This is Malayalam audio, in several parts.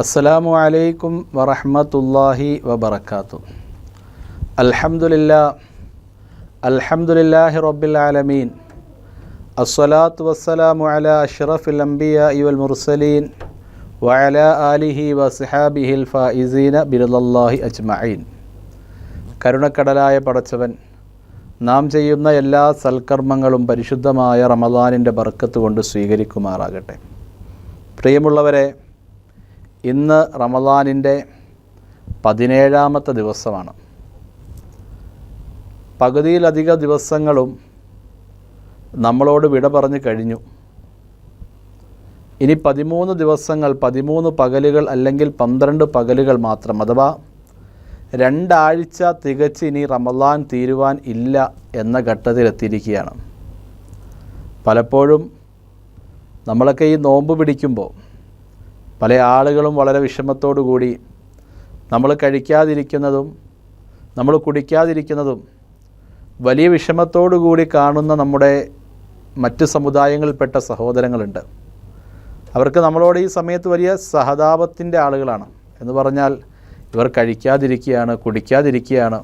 അസ്സലാമു അലൈക്കും വറഹ്മത്തുള്ളാഹി വബറകാതുഹു. അൽഹംദുലില്ലാഹി റബ്ബിൽ ആലമീൻ. അസ്സലാത്തു വസ്സലാമു അലാ അഷ്റഫിൽ അംബിയാഇ വൽ മുർസലീൻ വഅലാ ആലിഹി വസ്ഹാബിഹിൽ ഫായിസീന ബിറളില്ലാഹി അജ്മഈൻ. കരുണക്കടലായ പടച്ചവൻ നാം ചെയ്യുന്ന എല്ലാ സൽക്കർമ്മങ്ങളും പരിശുദ്ധമായ റമദാനിൻ്റെ ബർക്കത്ത് കൊണ്ട് സ്വീകരിക്കുമാറാകട്ടെ. പ്രിയമുള്ളവരെ, ഇന്ന് റമദാനിൻ്റെ 17ാമത്തെ ദിവസമാണ്. പകുതിയിലധിക ദിവസങ്ങളും നമ്മളോട് വിട പറഞ്ഞു കഴിഞ്ഞു. ഇനി 13 ദിവസങ്ങൾ, 13 പകലുകൾ അല്ലെങ്കിൽ 12 പകലുകൾ മാത്രം, അഥവാ 2 ആഴ്ച തികച്ച് ഇനി റമദാൻ തീരുവാൻ ഇല്ല എന്ന ഘട്ടത്തിലെത്തിയിരിക്കുകയാണ്. പലപ്പോഴും നമ്മളൊക്കെ ഈ നോമ്പ് പിടിക്കുമ്പോൾ പല ആളുകളും വളരെ വിഷമത്തോടു കൂടി നമ്മൾ കഴിക്കാതിരിക്കുന്നതും നമ്മൾ കുടിക്കാതിരിക്കുന്നതും വലിയ വിഷമത്തോടു കൂടി കാണുന്ന നമ്മുടെ മറ്റ് സമുദായങ്ങളിൽപ്പെട്ട സഹോദരങ്ങളുണ്ട്. അവർക്ക് നമ്മളോട് ഈ സമയത്ത് വലിയ സഹതാപത്തിൻ്റെ ആളുകളാണ്. എന്ന് പറഞ്ഞാൽ ഇവർ കഴിക്കാതിരിക്കുകയാണ്, കുടിക്കാതിരിക്കുകയാണ്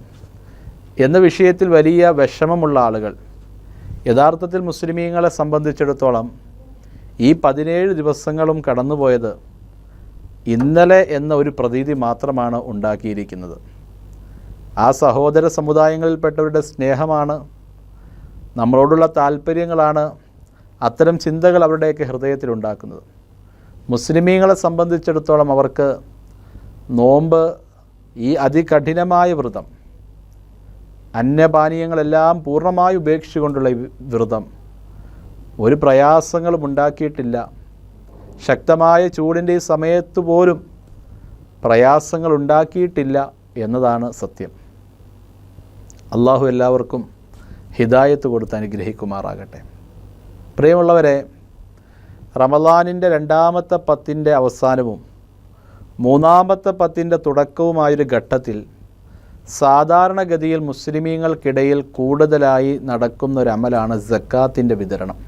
എന്ന വിഷയത്തിൽ വലിയ വിഷമമുള്ള ആളുകൾ. യഥാർത്ഥത്തിൽ മുസ്ലിമീങ്ങളെ സംബന്ധിച്ചിടത്തോളം ഈ 17 ദിവസങ്ങളും കടന്നുപോയത് ഇന്നലെ എന്ന ഒരു പ്രതീതി മാത്രമാണ് ഉണ്ടാക്കിയിരിക്കുന്നത്. ആ സഹോദര സമുദായങ്ങളിൽപ്പെട്ടവരുടെ സ്നേഹമാണ്, നമ്മളോടുള്ള താല്പര്യങ്ങളാണ് അത്തരം ചിന്തകൾ അവരുടെയൊക്കെ ഹൃദയത്തിലുണ്ടാക്കുന്നത്. മുസ്ലിമീങ്ങളെ സംബന്ധിച്ചിടത്തോളം അവർക്ക് നോമ്പ്, ഈ അതികഠിനമായ വ്രതം, അന്നപാനീയങ്ങളെല്ലാം പൂർണ്ണമായി ഉപേക്ഷിച്ചുകൊണ്ടുള്ള വ്രതം ഒരു പ്രയാസങ്ങളും ഉണ്ടാക്കിയിട്ടില്ല. ശക്തമായ ചൂടിൻ്റെ ഈ സമയത്ത് പോലും പ്രയാസങ്ങൾ ഉണ്ടാക്കിയിട്ടില്ല എന്നതാണ് സത്യം. അള്ളാഹു എല്ലാവർക്കും ഹിദായത്ത് കൊടുത്ത് അനുഗ്രഹിക്കുമാറാകട്ടെ. പ്രിയമുള്ളവരെ, റമദാനിൻ്റെ 2ാമത്തെ 10ൻ്റെ അവസാനവും 3ാമത്തെ 10ൻ്റെ തുടക്കവുമായൊരു ഘട്ടത്തിൽ സാധാരണഗതിയിൽ മുസ്ലിമീങ്ങൾക്കിടയിൽ കൂടുതലായി നടക്കുന്നൊരമലാണ് സക്കാത്തിൻ്റെ വിതരണം.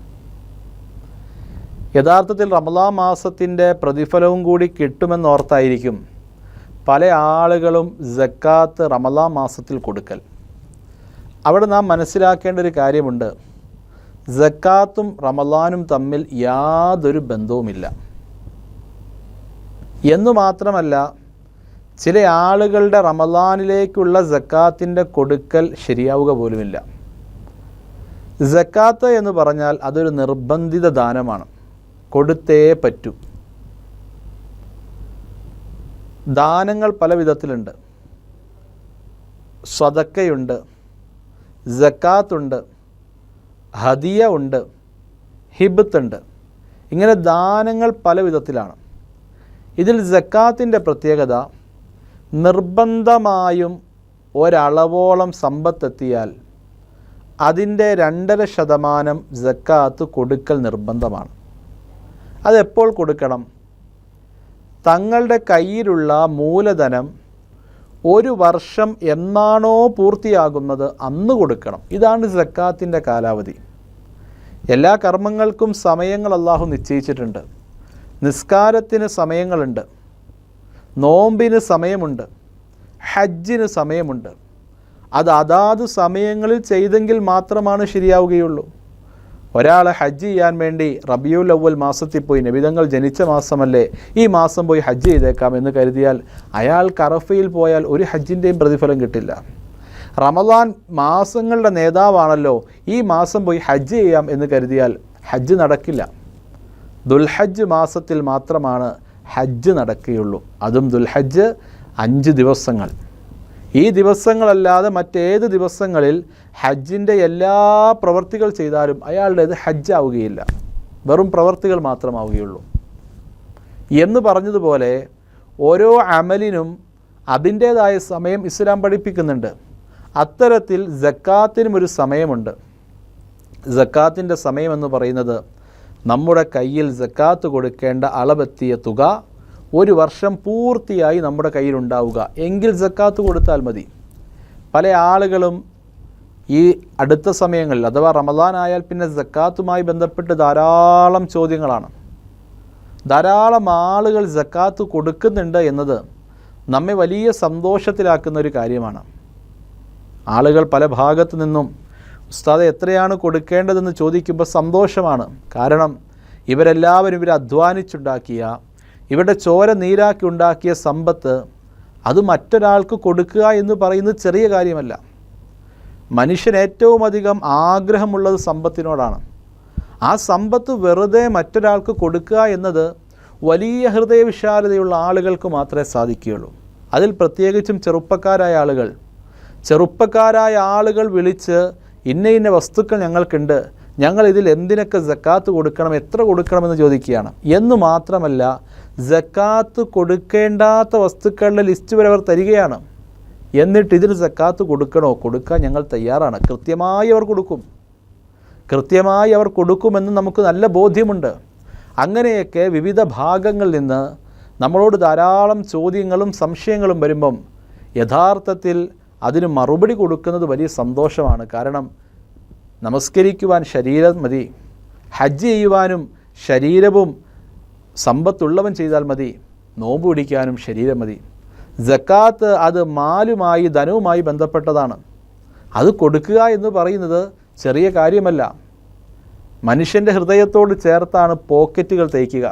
യഥാർത്ഥത്തിൽ റമദാൻ മാസത്തിൻ്റെ പ്രതിഫലവും കൂടി കിട്ടുമെന്നോർത്തായിരിക്കും പല ആളുകളും സക്കാത്ത് റമദാൻ മാസത്തിൽ കൊടുക്കൽ. അവിടെ നാം മനസ്സിലാക്കേണ്ട ഒരു കാര്യമുണ്ട്. സക്കാത്തും റമദാനും തമ്മിൽ യാതൊരു ബന്ധവുമില്ല എന്നു മാത്രമല്ല, ചില ആളുകളുടെ റമദാനിലേക്കുള്ള സക്കാത്തിൻ്റെ കൊടുക്കൽ ശരിയാവുക പോലുമില്ല. സക്കാത്ത് എന്ന് പറഞ്ഞാൽ അതൊരു നിർബന്ധിത ദാനമാണ്, കൊടുത്തേ പറ്റൂ. ദാനങ്ങൾ പല വിധത്തിലുണ്ട്. സ്വതക്കയുണ്ട്, സക്കാത്തുണ്ട്, ഹദിയ ഉണ്ട്, ഹിബത്തുണ്ട്. ഇങ്ങനെ ദാനങ്ങൾ പല വിധത്തിലാണ്. ഇതിൽ സക്കാത്തിൻ്റെ പ്രത്യേകത, നിർബന്ധമായും ഒരളവോളം സമ്പത്തെത്തിയാൽ അതിൻ്റെ 2.5% സക്കാത്ത് കൊടുക്കൽ നിർബന്ധമാണ്. അതെപ്പോൾ കൊടുക്കണം? തങ്ങളുടെ കയ്യിലുള്ള മൂലധനം 1 വർഷം എന്നാണോ പൂർത്തിയാകുന്നത് അന്ന് കൊടുക്കണം. ഇതാണ് സക്കാത്തിൻ്റെ കാലാവധി. എല്ലാ കർമ്മങ്ങൾക്കും സമയങ്ങൾ അല്ലാഹു നിശ്ചയിച്ചിട്ടുണ്ട്. നിസ്കാരത്തിന് സമയങ്ങളുണ്ട്, നോമ്പിന് സമയമുണ്ട്, ഹജ്ജിന് സമയമുണ്ട്. അത് അതാത് സമയങ്ങളിൽ ചെയ്തെങ്കിൽ മാത്രമാണ് ശരിയാവുകയുള്ളൂ. ഒരാൾ ഹജ്ജ് ചെയ്യാൻ വേണ്ടി റബിയുൽ അവ്വൽ മാസത്തിൽ പോയി, നബിതങ്ങൾ ജനിച്ച മാസമല്ലേ, ഈ മാസം പോയി ഹജ്ജ് ചെയ്തേക്കാം എന്ന് കരുതിയാൽ അയാൾക്ക് അറഫയിൽ പോയാൽ ഒരു ഹജ്ജിൻ്റെയും പ്രതിഫലം കിട്ടില്ല. റമദാൻ മാസങ്ങളുടെ നേതാവാണല്ലോ, ഈ മാസം പോയി ഹജ്ജ് ചെയ്യാം എന്ന് കരുതിയാൽ ഹജ്ജ് നടക്കില്ല. ദുൽഹജ്ജ് മാസത്തിൽ മാത്രമാണ് ഹജ്ജ് നടക്കുകയുള്ളൂ. അതും ദുൽഹജ്ജ് 5 ദിവസങ്ങൾ. ഈ ദിവസങ്ങളല്ലാതെ മറ്റേത് ദിവസങ്ങളിൽ ഹജ്ജിൻ്റെ എല്ലാ പ്രവർത്തികൾ ചെയ്താലും അയാളുടേത് ഹജ്ജ് ആവുകയില്ല, വെറും പ്രവർത്തികൾ മാത്രമാവുകയുള്ളൂ. എന്ന് പറഞ്ഞതുപോലെ ഓരോ അമലിനും അതിൻ്റേതായ സമയം ഇസ്ലാം പഠിപ്പിക്കുന്നുണ്ട്. അത്തരത്തിൽ സക്കാത്തിനും ഒരു സമയമുണ്ട്. സക്കാത്തിൻ്റെ സമയമെന്ന് പറയുന്നത് നമ്മുടെ കയ്യിൽ സക്കാത്ത് കൊടുക്കേണ്ട അളവെത്തിയ തുക 1 വർഷം പൂർത്തിയായി നമ്മുടെ കയ്യിലുണ്ടാവുക എങ്കിൽ സക്കാത്ത് കൊടുത്താൽ മതി. പല ആളുകളും ഈ അടുത്ത സമയങ്ങളിൽ അഥവാ റമദാൻ ആയാൽ പിന്നെ സക്കാത്തുമായി ബന്ധപ്പെട്ട് ധാരാളം ചോദ്യങ്ങളാണ്. ധാരാളം ആളുകൾ സക്കാത്ത് കൊടുക്കുന്നുണ്ട് എന്നത് നമ്മെ വലിയ സന്തോഷത്തിലാക്കുന്ന ഒരു കാര്യമാണ്. ആളുകൾ പല ഭാഗത്തു നിന്നും ഉസ്താദെ എത്രയാണ് കൊടുക്കേണ്ടതെന്ന് ചോദിക്കുമ്പോൾ സന്തോഷമാണ്. കാരണം ഇവരെല്ലാവരും അധ്വാനിച്ചുണ്ടാക്കിയ, ഇവരുടെ ചോര നീരാക്കി ഉണ്ടാക്കിയ സമ്പത്ത് അത് മറ്റൊരാൾക്ക് കൊടുക്കുക എന്ന് പറയുന്നത് ചെറിയ കാര്യമല്ല. മനുഷ്യൻ ഏറ്റവും അധികം ആഗ്രഹമുള്ളത് സമ്പത്തിനോടാണ്. ആ സമ്പത്ത് വെറുതെ മറ്റൊരാൾക്ക് കൊടുക്കുക എന്നത് വലിയ ഹൃദയവിശാലതയുള്ള ആളുകൾക്ക് മാത്രമേ സാധിക്കുകയുള്ളൂ. അതിൽ പ്രത്യേകിച്ചും ചെറുപ്പക്കാരായ ആളുകൾ വിളിച്ച് ഇന്ന ഇന്ന വസ്തുക്കൾ ഞങ്ങൾക്കുണ്ട്, ഞങ്ങൾ ഇതിൽ എന്തിനൊക്കെ സക്കാത്ത് കൊടുക്കണം, എത്ര കൊടുക്കണമെന്ന് ചോദിക്കുകയാണ്. എന്ന് മാത്രമല്ല, സക്കാത്ത് കൊടുക്കേണ്ടാത്ത വസ്തുക്കളുടെ ലിസ്റ്റ് വരെ അവർ തരികയാണ്. എന്നിട്ട് ഇതിന് സക്കാത്ത് കൊടുക്കാൻ ഞങ്ങൾ തയ്യാറാണ്. കൃത്യമായി അവർ കൊടുക്കുമെന്ന് നമുക്ക് നല്ല ബോധ്യമുണ്ട്. അങ്ങനെയൊക്കെ വിവിധ ഭാഗങ്ങളിൽ നിന്ന് നമ്മളോട് ധാരാളം ചോദ്യങ്ങളും സംശയങ്ങളും വരുമ്പം യഥാർത്ഥത്തിൽ അതിന് മറുപടി കൊടുക്കുന്നത് വലിയ സന്തോഷമാണ്. കാരണം നമസ്കരിക്കുവാൻ ശരീരം മതി, ഹജ്ജ് ചെയ്യുവാനും ശരീരവും സമ്പത്തുള്ളവൻ ചെയ്താൽ മതി, നോമ്പ് പിടിക്കാനും ശരീരം മതി. സക്കാത്ത് അത് മാലുമായി, ധനവുമായി ബന്ധപ്പെട്ടതാണ്. അത് കൊടുക്കുക എന്ന് പറയുന്നത് ചെറിയ കാര്യമല്ല. മനുഷ്യൻ്റെ ഹൃദയത്തോട് ചേർത്താണ് പോക്കറ്റുകൾ തേക്കുക.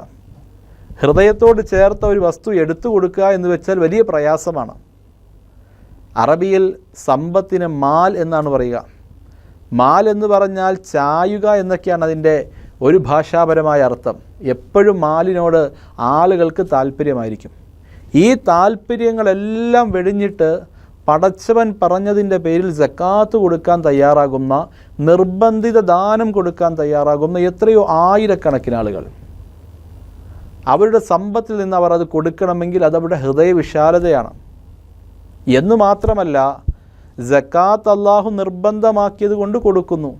ഹൃദയത്തോട് ചേർത്ത ഒരു വസ്തു എടുത്തു കൊടുക്കുക എന്ന് വെച്ചാൽ വലിയ പ്രയാസമാണ്. അറബിയിൽ സമ്പത്തിന് മാൽ എന്നാണ് പറയുക. മാൽ എന്ന് പറഞ്ഞാൽ ചായുക എന്നൊക്കെയാണ് അതിൻ്റെ ഒരു ഭാഷാപരമായ അർത്ഥം. എപ്പോഴും മാലിനോട് ആളുകൾക്ക് താല്പര്യമായിരിക്കും. ഈ താല്പര്യങ്ങളെല്ലാം വെടിഞ്ഞിട്ട് പടച്ചവൻ പറഞ്ഞതിൻ്റെ പേരിൽ സക്കാത്ത് കൊടുക്കാൻ തയ്യാറാകുന്ന, നിർബന്ധിത ദാനം കൊടുക്കാൻ തയ്യാറാകുന്ന എത്രയോ ആയിരക്കണക്കിന് ആളുകൾ. അവരുടെ സമ്പത്തിൽ നിന്ന് അവർ അത് കൊടുക്കണമെങ്കിൽ അതവരുടെ ഹൃദയവിശാലതയാണ്. എന്ന് മാത്രമല്ല, സക്കാത്ത് അള്ളാഹു നിർബന്ധമാക്കിയത് കൊണ്ട് കൊടുക്കുന്നു.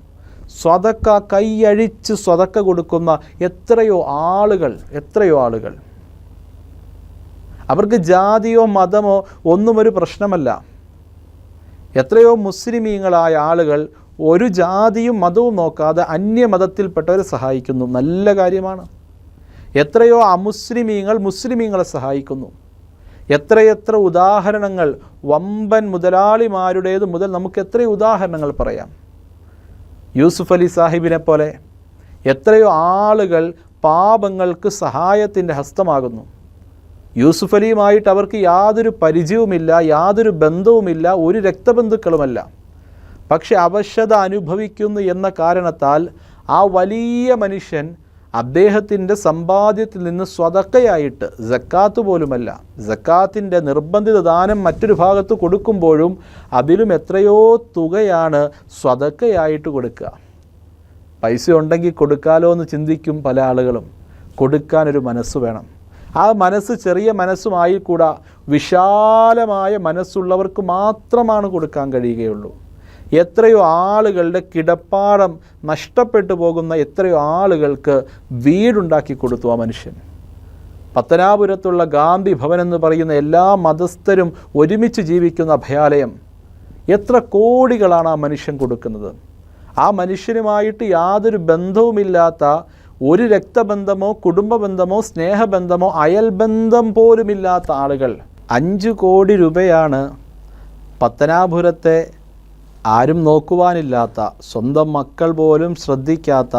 സ്വതക്ക കൈയഴിച്ച് സ്വതക്ക കൊടുക്കുന്ന എത്രയോ ആളുകൾ. അവർക്ക് ജാതിയോ മതമോ ഒന്നും ഒരു പ്രശ്നമല്ല. എത്രയോ മുസ്ലിമീങ്ങളായ ആളുകൾ ഒരു ജാതിയും മതവും നോക്കാതെ അന്യമതത്തിൽപ്പെട്ടവരെ സഹായിക്കുന്നു. നല്ല കാര്യമാണ്. എത്രയോ അമുസ്ലിമീങ്ങൾ മുസ്ലിമീങ്ങളെ സഹായിക്കുന്നു. എത്രയെത്ര ഉദാഹരണങ്ങൾ, വമ്പൻ മുതലാളിമാരുടേത് മുതൽ നമുക്ക് എത്രയോ ഉദാഹരണങ്ങൾ പറയാം. യൂസുഫ് അലി സാഹിബിനെ പോലെ എത്രയോ ആളുകൾ പാപങ്ങൾക്ക് സഹായത്തിൻ്റെ ഹസ്തമാകുന്നു. യൂസുഫ് അലിയുമായിട്ട് അവർക്ക് യാതൊരു പരിചയവുമില്ല, യാതൊരു ബന്ധവുമില്ല, ഒരു രക്തബന്ധുക്കളുമല്ല. പക്ഷെ അവശത അനുഭവിക്കുന്നു എന്ന കാരണത്താൽ ആ വലിയ മനുഷ്യൻ അദ്ദേഹത്തിൻ്റെ സമ്പാദ്യത്തിൽ നിന്ന് സ്വതക്കയായിട്ട്, സക്കാത്ത് പോലുമല്ല, സക്കാത്തിൻ്റെ നിർബന്ധിത ദാനം മറ്റൊരു ഭാഗത്ത് കൊടുക്കുമ്പോഴും അതിലും എത്രയോ തുകയാണ് സ്വതക്കയായിട്ട് കൊടുക്കുക. പൈസ ഉണ്ടെങ്കിൽ കൊടുക്കാലോ എന്ന് ചിന്തിക്കും പല ആളുകളും. കൊടുക്കാനൊരു മനസ്സ് വേണം. ആ മനസ്സ് ചെറിയ മനസ്സുമായി കൂടാ, വിശാലമായ മനസ്സുള്ളവർക്ക് മാത്രമാണ് കൊടുക്കാൻ കഴിയുകയുള്ളൂ. എത്രയോ ആളുകളുടെ കിടപ്പാടം നഷ്ടപ്പെട്ടു പോകുന്ന എത്രയോ ആളുകൾക്ക് വീടുണ്ടാക്കി കൊടുത്തു ആ മനുഷ്യൻ. പത്തനാപുരത്തുള്ള ഗാന്ധി ഭവൻ എന്ന് പറയുന്ന എല്ലാ മതസ്ഥരും ഒരുമിച്ച് ജീവിക്കുന്ന അഭയാലയം, എത്ര കോടികളാണ് ആ മനുഷ്യൻ കൊടുക്കുന്നത്. ആ മനുഷ്യനുമായിട്ട് യാതൊരു ബന്ധവുമില്ലാത്ത, ഒരു രക്തബന്ധമോ കുടുംബബന്ധമോ സ്നേഹബന്ധമോ അയൽബന്ധം പോലുമില്ലാത്ത ആളുകൾ 5 കോടി രൂപയാണ് പത്തനാപുരത്തെ ആരും നോക്കുവാനില്ലാത്ത, സ്വന്തം മക്കൾ പോലും ശ്രദ്ധിക്കാത്ത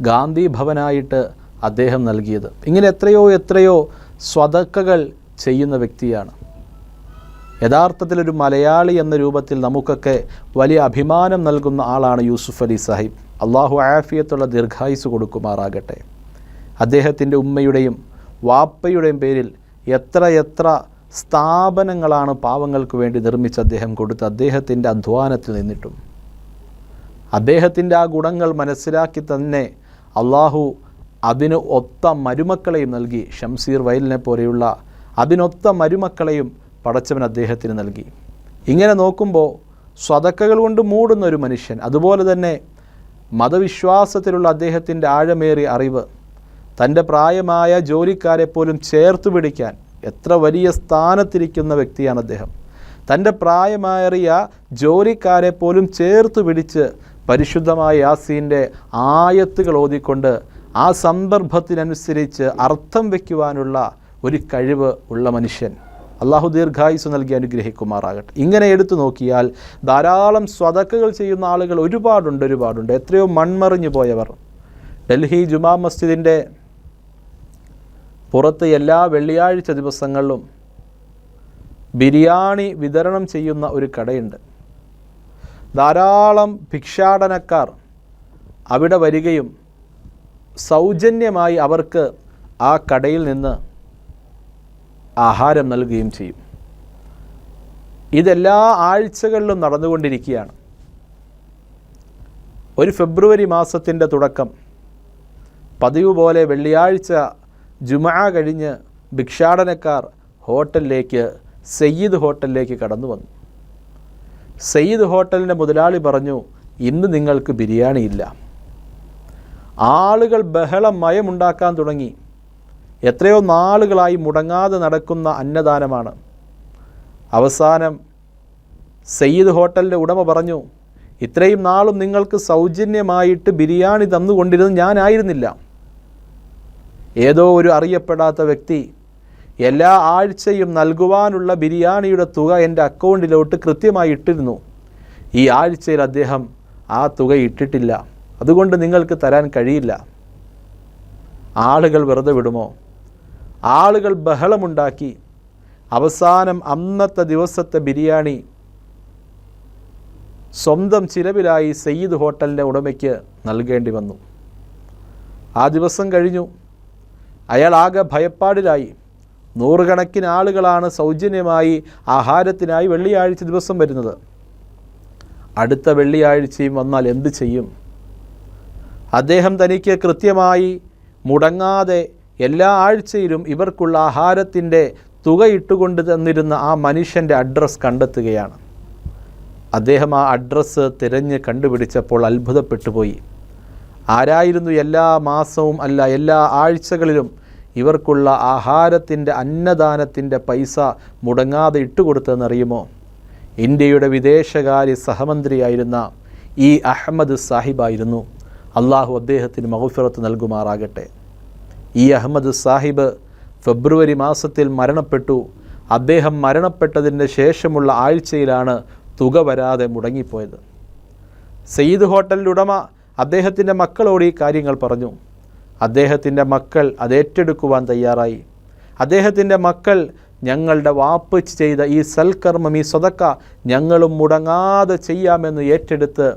ഗാന്ധി ഭവനായിട്ട് അദ്ദേഹം നൽകിയത്. ഇങ്ങനെ എത്രയോ സ്വതക്കകൾ ചെയ്യുന്ന വ്യക്തിയാണ്. യഥാർത്ഥത്തിലൊരു മലയാളി എന്ന രൂപത്തിൽ നമുക്കൊക്കെ വലിയ അഭിമാനം നൽകുന്ന ആളാണ് യൂസുഫ് അലി സാഹിബ്. അള്ളാഹു ആഫിയത്തുള്ള ദീർഘായുസ് കൊടുക്കുമാറാകട്ടെ. അദ്ദേഹത്തിൻ്റെ ഉമ്മയുടെയും വാപ്പയുടെയും പേരിൽ എത്ര സ്ഥാപനങ്ങളാണ് പാവങ്ങൾക്ക് വേണ്ടി നിർമ്മിച്ച് അദ്ദേഹം കൊടുത്ത്, അദ്ദേഹത്തിൻ്റെ അധ്വാനത്തിൽ നിന്നിട്ടും. അദ്ദേഹത്തിൻ്റെ ആ ഗുണങ്ങൾ മനസ്സിലാക്കി തന്നെ അള്ളാഹു അതിന് ഒത്ത മരുമക്കളെയും നൽകി. ഷംസീർ വയലിനെ പോലെയുള്ള അതിനൊത്ത മരുമക്കളെയും പടച്ചവൻ അദ്ദേഹത്തിന് നൽകി. ഇങ്ങനെ നോക്കുമ്പോൾ സ്വതക്കകൾ കൊണ്ട് മൂടുന്ന ഒരു മനുഷ്യൻ, അതുപോലെ തന്നെ മതവിശ്വാസത്തിലുള്ള അദ്ദേഹത്തിൻ്റെ ആഴമേറിയ അറിവ്, തൻ്റെ പ്രായമായ ജോലിക്കാരെ പോലും ചേർത്ത് പിടിക്കാൻ എത്ര വലിയ സ്ഥാനത്തിരിക്കുന്ന വ്യക്തിയാണ് അദ്ദേഹം. തൻ്റെ പ്രായമേറിയ ജോലിക്കാരെ പോലും ചേർത്ത് പിടിച്ച് പരിശുദ്ധമായ യാസീൻ്റെ ആയത്തുകൾ ഓതിക്കൊണ്ട് ആ സന്ദർഭത്തിനനുസരിച്ച് അർത്ഥം വയ്ക്കുവാനുള്ള ഒരു കഴിവ് ഉള്ള മനുഷ്യൻ അള്ളാഹു ദീർഘായുസ് നൽകി അനുഗ്രഹിക്കുമാറാകട്ടെ. ഇങ്ങനെ എടുത്തു നോക്കിയാൽ ധാരാളം സ്വതക്കകൾ ചെയ്യുന്ന ആളുകൾ ഒരുപാടുണ്ട്. എത്രയോ മൺമറിഞ്ഞു പോയവർ. ഡൽഹി ജുമാ മസ്ജിദിൻ്റെ പുറത്ത് എല്ലാ വെള്ളിയാഴ്ച ദിവസങ്ങളിലും ബിരിയാണി വിതരണം ചെയ്യുന്ന ഒരു കടയുണ്ട്. ധാരാളം ഭിക്ഷാടനക്കാർ അവിടെ വരികയും സൗജന്യമായി അവർക്ക് ആ കടയിൽ നിന്ന് ആഹാരം നൽകുകയും ചെയ്യും. ഇതെല്ലാ ആഴ്ചകളിലും നടന്നുകൊണ്ടിരിക്കുകയാണ്. ഒരു ഫെബ്രുവരി മാസത്തിൻ്റെ തുടക്കം പതിവ് പോലെ വെള്ളിയാഴ്ച ജുമഅ കഴിഞ്ഞ് ഭിക്ഷാടനക്കാർ സയ്യിദ് ഹോട്ടലിലേക്ക് കടന്നു വന്നു. സയ്യിദ് ഹോട്ടലിൻ്റെ മുതലാളി പറഞ്ഞു, ഇന്ന് നിങ്ങൾക്ക് ബിരിയാണി ഇല്ല. ആളുകൾ ബഹളം മയമുണ്ടാക്കാൻ തുടങ്ങി. എത്രയോ നാളുകളായി മുടങ്ങാതെ നടക്കുന്ന അന്നദാനമാണ്. അവസാനം സയ്യിദ് ഹോട്ടലിൻ്റെ ഉടമ പറഞ്ഞു, ഇത്രയും നാളും നിങ്ങൾക്ക് സൗജന്യമായിട്ട് ബിരിയാണി തന്നുകൊണ്ടിരുന്നത് ഞാനായിരുന്നില്ല. ഏതോ ഒരു അറിയപ്പെടാത്ത വ്യക്തി എല്ലാ ആഴ്ചയും നൽകുവാനുള്ള ബിരിയാണിയുടെ തുക എൻ്റെ അക്കൗണ്ടിലോട്ട് കൃത്യമായി ഇട്ടിരുന്നു. ഈ ആഴ്ചയിൽ അദ്ദേഹം ആ തുക ഇട്ടിട്ടില്ല. അതുകൊണ്ട് നിങ്ങൾക്ക് തരാൻ കഴിയില്ല. ആളുകൾ വെറുതെ വിടുമോ? ആളുകൾ ബഹളമുണ്ടാക്കി. അവസാനം അന്നത്തെ ദിവസത്തെ ബിരിയാണി സ്വന്തം ചിലവിലായി സയ്യിദ് ഹോട്ടലിൻ്റെ ഉടമയ്ക്ക് നൽകേണ്ടി വന്നു. ആ ദിവസം കഴിഞ്ഞു. അയാൾ ആകെ ഭയപ്പാടിലായി. നൂറുകണക്കിന് ആളുകളാണ് സൗജന്യമായി ആഹാരത്തിനായി വെള്ളിയാഴ്ച ദിവസം വരുന്നത്. അടുത്ത വെള്ളിയാഴ്ചയും വന്നാൽ എന്ത് ചെയ്യും? അദ്ദേഹം തനിക്ക് കൃത്യമായി മുടങ്ങാതെ എല്ലാ ആഴ്ചയിലും ഇവർക്കുള്ള ആഹാരത്തിൻ്റെ തുക ഇട്ടുകൊണ്ട് തന്നിരുന്ന ആ മനുഷ്യൻ്റെ അഡ്രസ്സ് കണ്ടെത്തുകയാണ്. അദ്ദേഹം ആ അഡ്രസ്സ് തിരഞ്ഞ് കണ്ടുപിടിച്ചപ്പോൾ അത്ഭുതപ്പെട്ടു പോയി. ആരായിരുന്നു എല്ലാ മാസവും എല്ലാ ആഴ്ചകളിലും ഇവർക്കുള്ള ആഹാരത്തിൻ്റെ അന്നദാനത്തിൻ്റെ പൈസ മുടങ്ങാതെ ഇട്ടുകൊടുത്തതെന്നറിയുമോ? ഇന്ത്യയുടെ വിദേശകാര്യ സഹമന്ത്രിയായിരുന്ന ഈ അഹമ്മദ് സാഹിബായിരുന്നു. അള്ളാഹു അദ്ദേഹത്തിന് മഗ്ഫിറത്ത് നൽകുമാറാകട്ടെ. ഈ അഹമ്മദ് സാഹിബ് ഫെബ്രുവരി മാസത്തിൽ മരണപ്പെട്ടു. അദ്ദേഹം മരണപ്പെട്ടതിന് ശേഷമുള്ള ആഴ്ചയിലാണ് തുക വരാതെ മുടങ്ങിപ്പോയത്. സയ്യിദ് ഹോട്ടലിൻ്റെ ഉടമ അദ്ദേഹത്തിൻ്റെ മക്കളോട് ഈ കാര്യങ്ങൾ പറഞ്ഞു. അദ്ദേഹത്തിൻ്റെ മക്കൾ അത് ഏറ്റെടുക്കുവാൻ തയ്യാറായി. അദ്ദേഹത്തിൻ്റെ മക്കൾ ഞങ്ങളുടെ വാപ്പ് ചെയ്ത ഈ സൽക്കർമ്മം, ഈ സദക്ക ഞങ്ങളും മുടങ്ങാതെ ചെയ്യാമെന്ന് ഏറ്റെടുത്ത്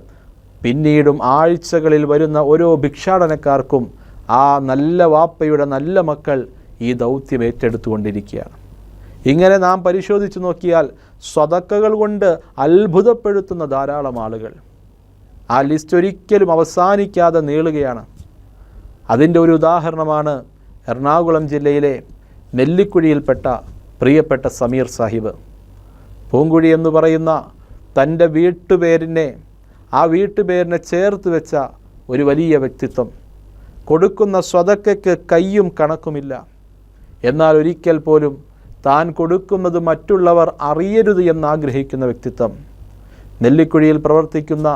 പിന്നീടും ആഴ്ചകളിൽ വരുന്ന ഓരോ ഭിക്ഷാടനക്കാർക്കും ആ നല്ല വാപ്പയുടെ നല്ല മക്കൾ ഈ ദൗത്യം ഏറ്റെടുത്തുകൊണ്ടിരിക്കുകയാണ്. ഇങ്ങനെ നാം പരിശോധിച്ചു നോക്കിയാൽ സ്വതക്കകൾ കൊണ്ട് അത്ഭുതപ്പെടുത്തുന്ന ധാരാളം ആളുകൾ. ആ ലിസ്റ്റ് ഒരിക്കലും അവസാനിക്കാതെ നീളുകയാണ്. അതിൻ്റെ ഒരു ഉദാഹരണമാണ് എറണാകുളം ജില്ലയിലെ നെല്ലിക്കുഴിയിൽപ്പെട്ട പ്രിയപ്പെട്ട സമീർ സാഹിബ്. പൂങ്കുഴി എന്ന് പറയുന്ന തൻ്റെ ആ വീട്ടുപേരിനെ ചേർത്ത് വെച്ച ഒരു വലിയ വ്യക്തിത്വം. കൊടുക്കുന്ന സ്വതക്കയ്ക്ക് കയ്യും കണക്കുമില്ല. എന്നാൽ ഒരിക്കൽ പോലും താൻ കൊടുക്കുന്നത് മറ്റുള്ളവർ അറിയരുത് എന്നാഗ്രഹിക്കുന്ന വ്യക്തിത്വം. നെല്ലിക്കുഴിയിൽ പ്രവർത്തിക്കുന്ന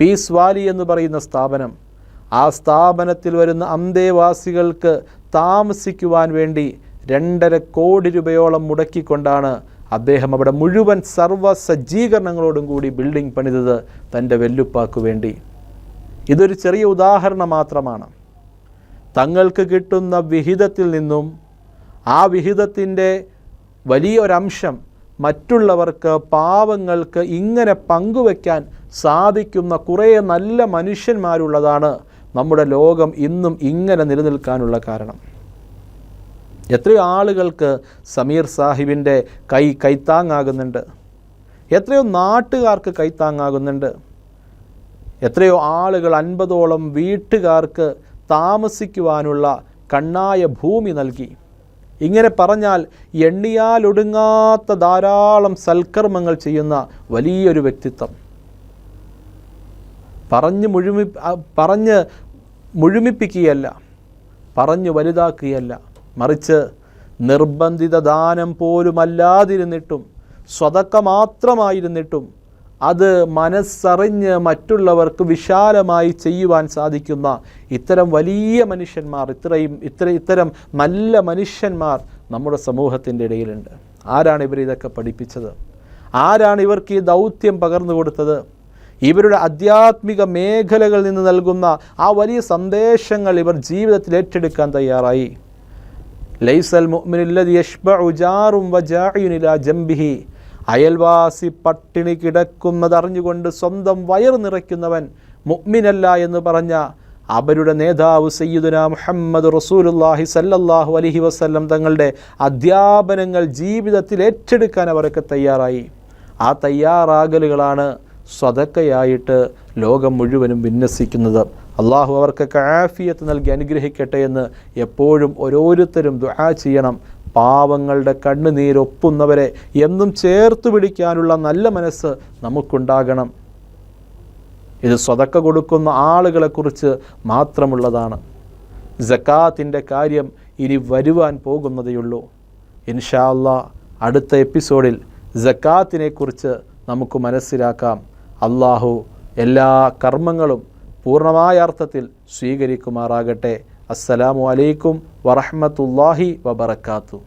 പീസ് വാലി എന്ന് പറയുന്ന സ്ഥാപനം, ആ സ്ഥാപനത്തിൽ വരുന്ന അന്തേവാസികൾക്ക് താമസിക്കുവാൻ വേണ്ടി 2.5 കോടി രൂപയോളം മുടക്കിക്കൊണ്ടാണ് അദ്ദേഹം അവിടെ മുഴുവൻ സർവ്വ സജ്ജീകരണങ്ങളോടും കൂടി ബിൽഡിംഗ് പണിതത് തൻ്റെ വെല്ലുപ്പാക്ക് വേണ്ടി. ഇതൊരു ചെറിയ ഉദാഹരണം മാത്രമാണ്. തങ്ങൾക്ക് കിട്ടുന്ന വിഹിതത്തിൽ നിന്നും ആ വിഹിതത്തിൻ്റെ വലിയൊരംശം മറ്റുള്ളവർക്ക്, പാവങ്ങൾക്ക് ഇങ്ങനെ പങ്കുവയ്ക്കാൻ സാധിക്കുന്ന കുറേ നല്ല മനുഷ്യന്മാരുള്ളതാണ് നമ്മുടെ ലോകം ഇന്നും ഇങ്ങനെ നിലനിൽക്കാനുള്ള കാരണം. എത്രയോ ആളുകൾക്ക് സമീർ സാഹിബിൻ്റെ കൈത്താങ്ങാകുന്നുണ്ട്. എത്രയോ നാട്ടുകാർക്ക് കൈത്താങ്ങാകുന്നുണ്ട്. എത്രയോ ആളുകൾ 50ഓളം വീട്ടുകാർക്ക് താമസിക്കുവാനുള്ള കണ്ണായ ഭൂമി നൽകി. ഇങ്ങനെ പറഞ്ഞാൽ എണ്ണിയാലൊടുങ്ങാത്ത ധാരാളം സൽക്കർമ്മങ്ങൾ ചെയ്യുന്ന വലിയൊരു വ്യക്തിത്വം. പറഞ്ഞ് മുഴുമിപ്പിക്കുകയല്ല, പറഞ്ഞു വലുതാക്കുകയല്ല, മറിച്ച് നിർബന്ധിത ദാനം പോലുമല്ലാതിരുന്നിട്ടും, സ്വതക്ക മാത്രമായിരുന്നിട്ടും അത് മനസ്സറിഞ്ഞ് മറ്റുള്ളവർക്ക് വിശാലമായി ചെയ്യുവാൻ സാധിക്കുന്ന ഇത്തരം വലിയ മനുഷ്യന്മാർ, ഇത്തരം നല്ല മനുഷ്യന്മാർ നമ്മുടെ സമൂഹത്തിൻ്റെ ഇടയിലുണ്ട്. ആരാണ് ഇതൊക്കെ പഠിപ്പിച്ചത്? ആരാണ് ഇവർക്ക് ഈ ദൗത്യം പകർന്നു കൊടുത്തത്? ഇവരുടെ ആധ്യാത്മിക മേഖലകളിൽ നിന്ന് നൽകുന്ന ആ വലിയ സന്ദേശങ്ങൾ ഇവർ ജീവിതത്തിൽ ഏറ്റെടുക്കാൻ തയ്യാറായി. ലൈസൽ മുഅ്മിനുല്ലദി യശ്ബഉ ജാറും വജാഇൻ ഇലാ ജംബിഹി, അയൽവാസി പട്ടിണി കിടക്കുന്നത് അറിഞ്ഞുകൊണ്ട് സ്വന്തം വയർ നിറയ്ക്കുന്നവൻ മുഅ്മിനല്ല എന്ന് പറഞ്ഞ അവരുടെ നേതാവ് സയ്യിദുനാ മുഹമ്മദ് റസൂലുള്ളാഹി സല്ലല്ലാഹു അലൈഹി വസല്ലം തങ്ങളുടെ അധ്യാപനങ്ങൾ ജീവിതത്തിൽ ഏറ്റെടുക്കാൻ അവരൊക്കെ തയ്യാറായി. ആ തയ്യാറാകലുകളാണ് സ്വതക്കയായിട്ട് ലോകം മുഴുവനും വിന്യസിക്കുന്നത്. അള്ളാഹു അവർക്കൊക്കെ ആഫിയത്ത് നൽകി അനുഗ്രഹിക്കട്ടെ എന്ന് എപ്പോഴും ഓരോരുത്തരും ദുആ ചെയ്യണം. പാവങ്ങളുടെ കണ്ണുനീരൊപ്പുന്നവരെ എന്നും ചേർത്ത് പിടിക്കാനുള്ള നല്ല മനസ്സ് നമുക്കുണ്ടാകണം. ഇത് സ്വതക്ക കൊടുക്കുന്ന ആളുകളെക്കുറിച്ച് മാത്രമുള്ളതാണ്. സക്കാത്തിൻ്റെ കാര്യം ഇനി വരുവാൻ പോകുന്നതേയുള്ളൂ. ഇൻഷാ അല്ലാഹ് അടുത്ത എപ്പിസോഡിൽ സക്കാത്തിനെക്കുറിച്ച് നമുക്ക് മനസ്സിലാക്കാം. അള്ളാഹു എല്ലാ കർമ്മങ്ങളും പൂർണ്ണമായ അർത്ഥത്തിൽ സ്വീകരിക്കുമാറാകട്ടെ. അസ്സലാമു അലൈക്കും വറഹ്മത്തുള്ളാഹി വബറകാതുഹു.